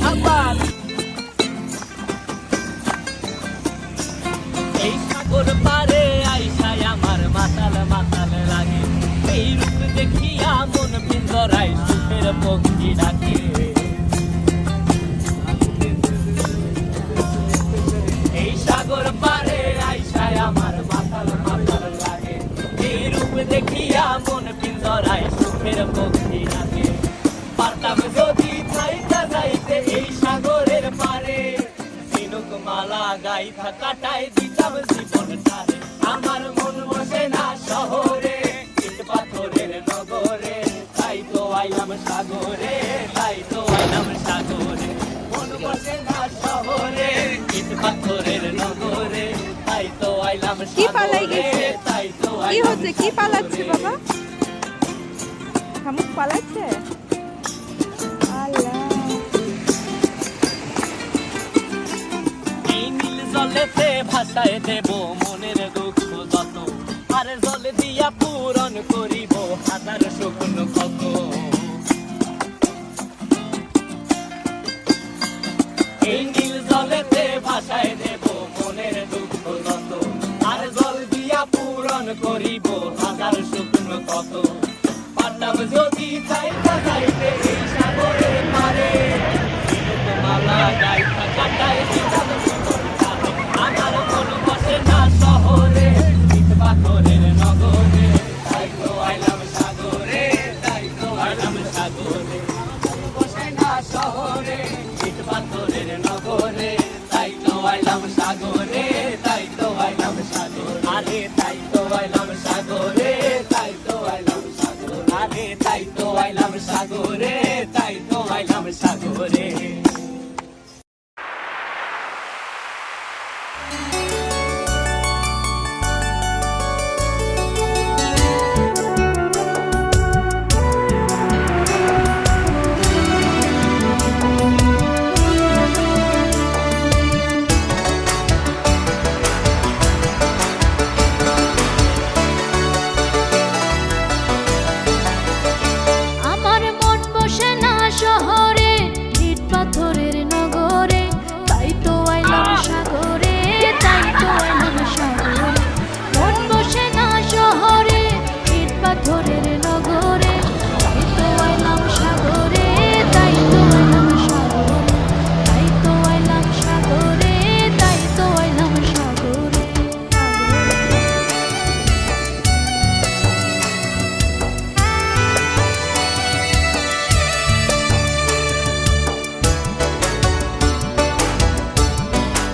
আবার এই সাগর পারে আইসায় আমার মাতাল মাতাল লাগে এই রূপ দেখিয়া মন পিঞ্জরায় সুখের পক্ষী ডাকে এই সাগর পারে আইসায় আমার মাতাল মাতাল লাগে এই রূপ দেখিয়া মন পিঞ্জরায় সুখের পক্ষী ডাকে পারতাম যদি থাইকা যাইতে এই সাগরের পারে ঝিনুক মালা গাইথা কাটাই দিতাম জীবনটারে আমার মন বসে না শহরে ইট পাথরের নগরে তাই তো আইলাম সাগরে তাই তো আইলাম সাগরে মন বসে না শহরে ইট পাথরের নগরে তাই তো আইলাম কি পালাই সাগরে গেছে? তাই তো কি আইলাম হচ্ছে? কি পালাচ্ছে বাবা? শামুক পালাচ্ছে? আল্লাহ। এই নীল জলেতে ভাসায় দেব মনের দুঃখ যত আর জল দিয়া পূরণ করিব হাজার শুকনো ক্ষত এই নীল জলেতে ভাসায় দেব মনের দুঃখ যত আর জল দিয়া পূরণ করিব হাজার শুকনো ক্ষত পারতাম যদি চাইতা যাইতে এই সাগরে পারে ঝিনুক মালা গাইথা কাটায় দিতাম জীবনটারে আমার মন বসে না শহরে ইট পাথরের নগরে তাই তো আইলাম সাগরে তাই তো আইলাম সাগরে মন বসে না শহরে ইট পাথরের নগরে তাই তো আইলাম সাগরে তাই তো আইলাম সাগরে আরে তাই তো আইলাম সাগরে তাই তো আইলাম সাগরে আরে তাই তো আইলাম সাগরে তাই তো আইলাম সাগরে আমার মন বসে না শহরে ইট পাথরের নগরে তাই তো আইলাম সাগরে তাই তো আইলাম সাগরে মন বসে না শহরে ইট পাথরের নগরে তাই তো আইলাম সাগরে তাই তো আইলাম সাগরে তাই তো আইলাম সাগরে তাই তো আইলাম সাগরে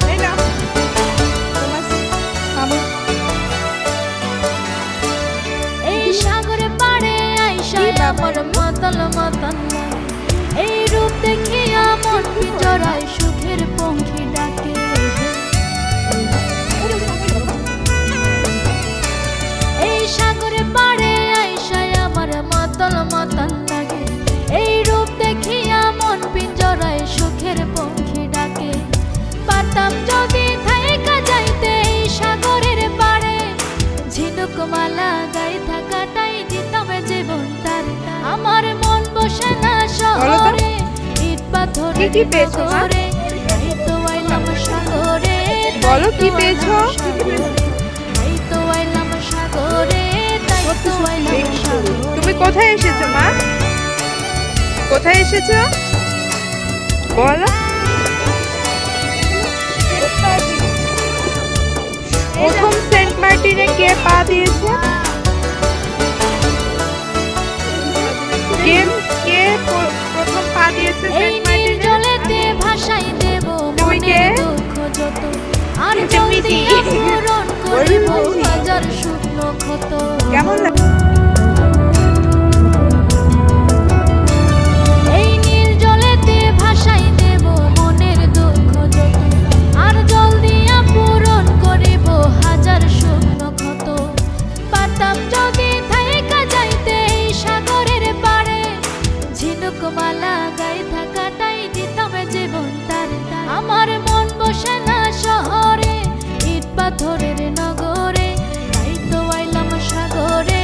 এই নাও। তোমার শামুক। এই সাগরে পাড়ে আইসায় কি বাবা আমার মাতাল মাতাল লাগে এই রূপ দেখিয়া মন পিঞ্জরায় সুখের পঙ্খী ডাকে এই সাগরে পাড়ে আইসায় আমার মাতাল মাতাল লাগে এই রূপ দেখিয়া মন পিঞ্জরায় সুখের পঙ্খী ডাকে পারতাম যদি থাইকা যাইতে এই সাগরের পাড়ে ঝিনুক মালা গাইথা কাটাই দিতাম জীবনটারে আমার মন বসে না শহরে ইট পাথরের কি পেয়েছো, মা? নগরে তাই তো আইলাম সাগরে বলো, তাই কি তো পেয়েছো? আইলাম সাগরে, তাই তো আইলাম সাগরে তাই তো আইলাম সাগরে তুমি কোথায় এসেছো মা? কোথায় এসেছো বলো? প্রথম সেন্ট মার্টিনে কে পা দিয়েছে? কে প্রথম পা দিয়েছে এই সেন্ট নীল মার্টিনে? জলেতে ভাসাই দেব তুমি কে? মনের দুঃখ যত আর তুমি জল কি? দিয়া পূরণ করিব বলছি। হাজার শুকনো ক্ষত কেমন লাগে? এই নীল জলেতে ভাসাই দেব মনের দুঃখ যত আর জল দিয়া পূরণ করিব হাজার শুকনো ক্ষত পারতাম যদি থাইকা যাইতে এই সাগরের পাড়ে ঝিনুক মালা গাইথা কাটাই দিতাম জীবনটারে আমার মন বসে না শহরে ইট পাথরের নগরে তাই তো আইলাম সাগরে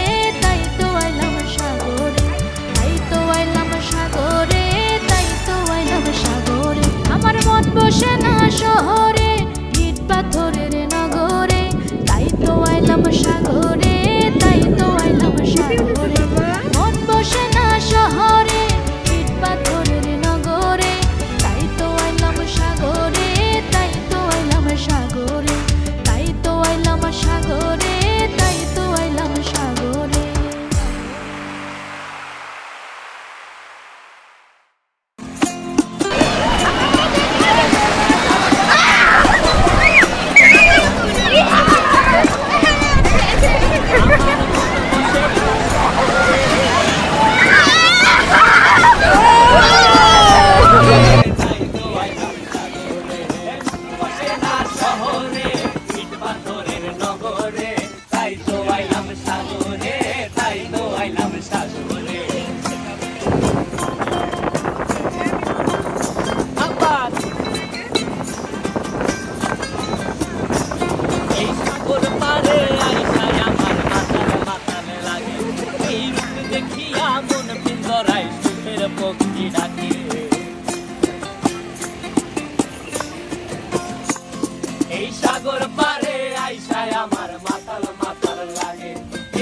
আমার মাতাল মাতাল লাগে।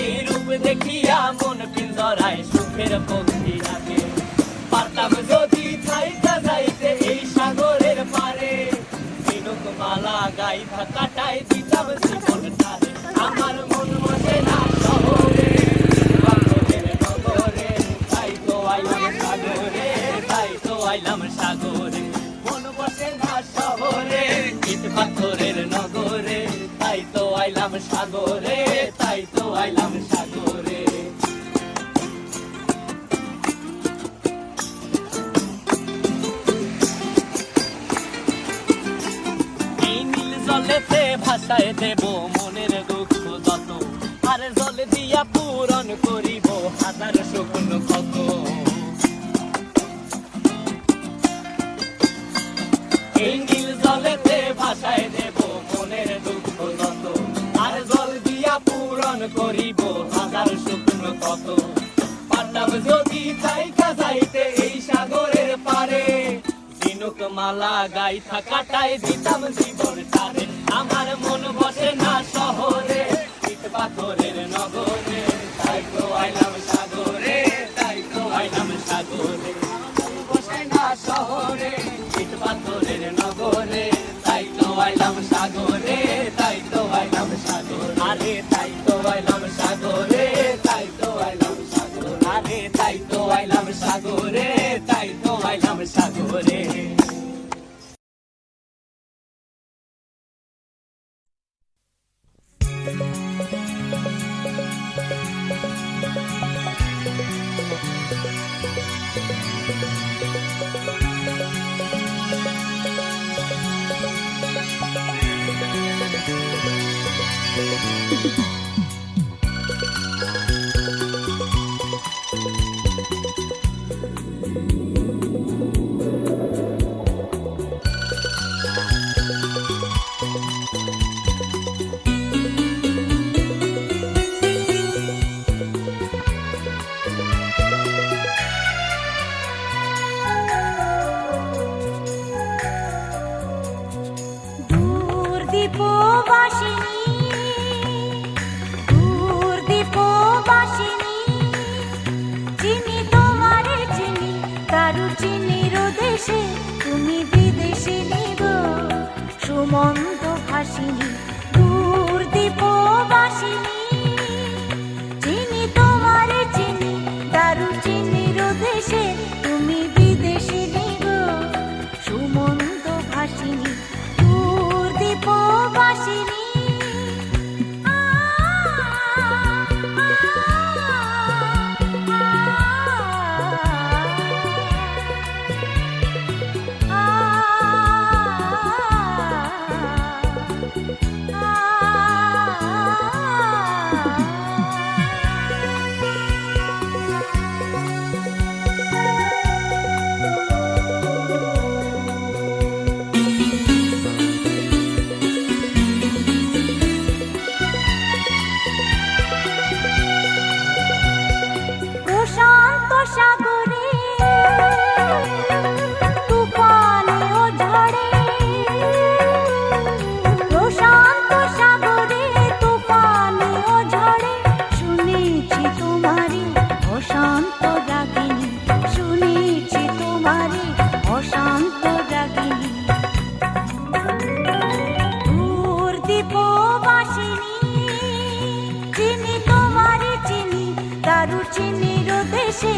এই রূপ দেখিয়া মন পিঞ্জরায় সুখের পক্ষী রাখে। পারতাম যদি থাইকা যাইতে এই সাগরের পারে, ঝিনুক মালা গাইথা কাটায় দিতাম জীবনটারে। আমার মন বসে না শহরে, পাথরের নগরে, তাই তো আইলাম সাগরে, তাই তো আইলাম সাগরে। মন বসে না শহরে, ইট পাথরের নগরে, তাই তো আইলাম সাগরে, তাই তো আইলাম সাগরে। এই নীল জলেতে ভাসায় দেব মনের দুঃখ যত, আর জল দিয়া পূরণ করিব হাজার শুকনো ক্ষত। এই নীল জলেতে ভাসায় দেব মনের দুঃখ যত, আর জল দিয়া পূরণ করিব হাজার শুকনো ক্ষত। পারতাম যদি থাইকা যাইতে এই সাগরের পারে, ঝিনুক মালা গাইথা কাটায় দিতাম জীবনটারে। আমার মন বসে না শহরে, ইট পাথরের নগরে, তাই তো আইলাম সাগরে, তাই তো আইলাম সাগরে। মন বসে না শহরে, ইট পাথরের নগরে, তাই তো আইলাম সাগরে, তাই তো আইলাম সাগরে। আরে তাই তো আইলাম সাগরে, তাই তো আইলাম সাগরে। আরে তাই তো আইলাম সাগরে, তাই তো আইলাম সাগরে। দূর দীপবাসিনী, দূর দীপবাসিনী, চিনি তোমারে চিনি, কারু চিনির দেশে তুমি বিদেশে নিব সুমন্ত ভাসিনী। দূর দীপবাসিনী, চিনি তোমারে চিনি, কারু চিনির দেশে তুমি বিদেশে নিব সুমন্ত ভাসিনী। দীপবাসিনী প্রশান্ত সাগরে তুফানে ও ঝড়ে, প্রশান্ত সাগরে তুফানে ও ঝড়ে, শুনেছি তোমারে অশান্ত রাগিনী, শুনেছি তোমারে অশান্ত রাগিনী। দূর দীপবাসিনী, চিনি তোমারে চিনি, কারু চিনির দেশে